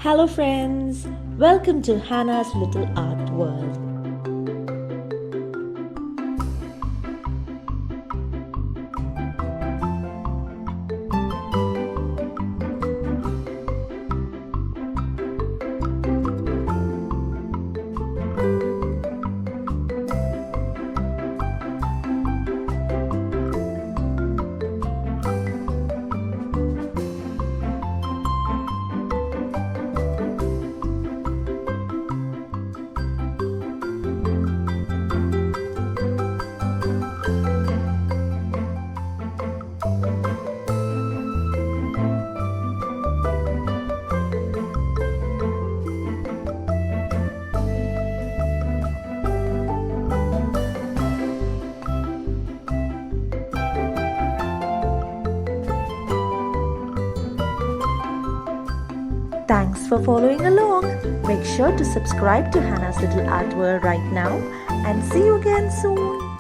Hello friends, welcome to Hannah's Little Art World. Thanks for following along. Make sure to subscribe to Hannah's Little Art World right now and see you again soon.